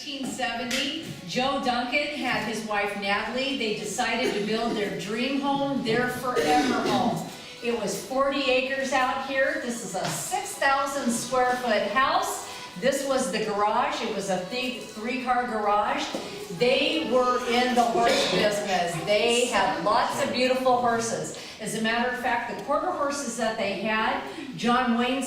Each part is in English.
1970, Joe Duncan had his wife Natalie. They decided to build their dream home, their forever home. It was 40 acres out here. This is a 6,000 square foot house. This was the garage. It was a three-car garage. They were in the horse business. They had lots of beautiful horses. As a matter of fact, the quarter horses that they had, John Wayne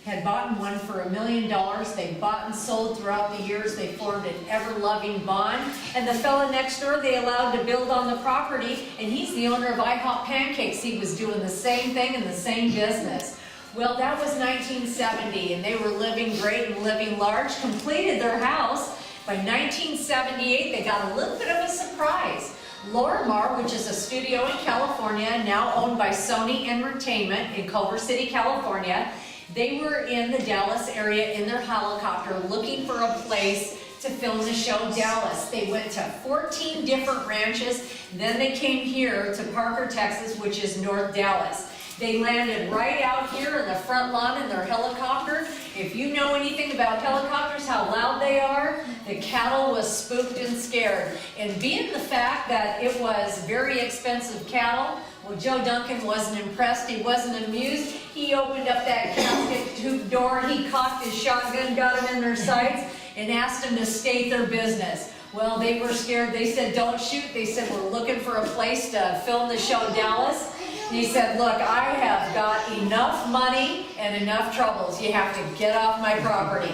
had bought one for $1 million. They bought and sold throughout the years. They formed an ever-loving bond. And the fella next door, they allowed to build on the property, and he's the owner of IHOP Pancakes. He was doing the same thing in the same business. Well, that was 1970, and they were living great and living large, completed their house. By 1978, they got a little bit of a surprise. Lorimar, which is a studio in California, now owned by Sony Entertainment in Culver City, California, they were in the Dallas area in their helicopter looking for a place to film the show Dallas. They went to 14 different ranches, then they came here to Parker, Texas, which is North Dallas. They landed right out here in the front lawn in their helicopter. If you know anything about helicopters, how loud they are, the cattle was spooked and scared. And being the fact that it was very expensive cattle, well, Joe Duncan wasn't impressed, he wasn't amused. He opened up that casket tube door, he cocked his shotgun, got them in their sights, and asked them to state their business. Well, they were scared. They said, don't shoot. They said, we're looking for a place to film the show Dallas. And he said, look, I have got enough money and enough troubles. You have to get off my property.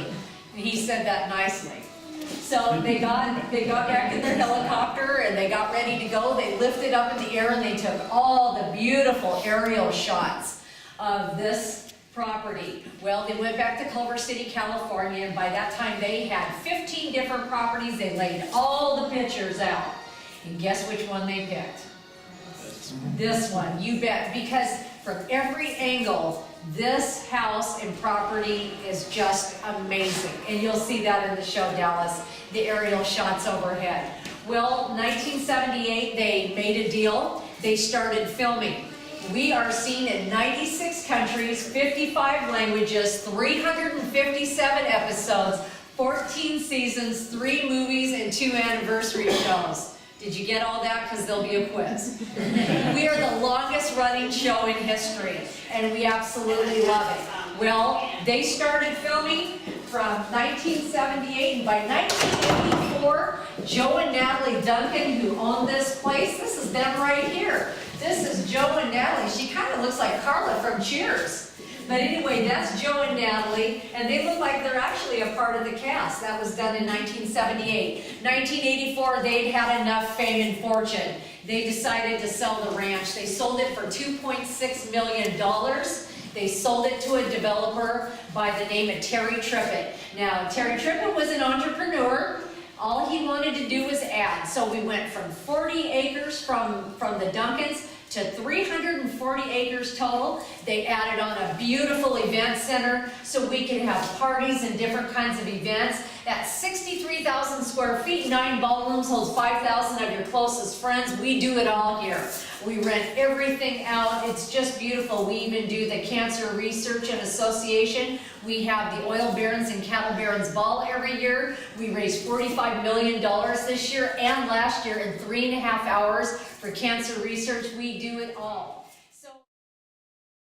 And he said that nicely. So they got back in their helicopter and they got ready to go. They lifted up in the air and they took all the beautiful aerial shots of this property. Well, they went back to Culver City, California, and by that time they had 15 different properties. They laid all the pictures out. And guess which one they picked? This one, you bet, because from every angle, this house and property is just amazing. And you'll see that in the show Dallas, the aerial shots overhead. Well, 1978, they made a deal. They started filming. We are seen in 96 countries, 55 languages, 357 episodes, 14 seasons, 3 movies, and 2 anniversary shows. Did you get all that? Because there'll be a quiz. We are the longest running show in history, and we absolutely love it. Well, they started filming from 1978, and by 1984, Joe and Natalie Duncan, who owned this place, this is them right here. This is Joe and Natalie. She kind of looks like Carla from Cheers. But anyway, that's Joe and Natalie, and they look like they're actually a part of the cast. That was done in 1978. 1984, they'd had enough fame and fortune. They decided to sell the ranch. They sold it for $2.6 million. They sold it to a developer by the name of Terry Trippett. Now, Terry Trippett was an entrepreneur. All he wanted to do was add. So we went from 40 acres from the Duncans to 340 acres total. They added on a beautiful event center so we can have parties and different kinds of events. That's 63,000 square feet, 9 ballrooms, holds 5,000 of your closest friends. We do it all here. We rent everything out. It's just beautiful. We even do the Cancer Research and Association. We have the Oil Barons and Cattle Barons Ball every year. We raised $45 million this year and last year in 3.5 hours for cancer research. We do it all.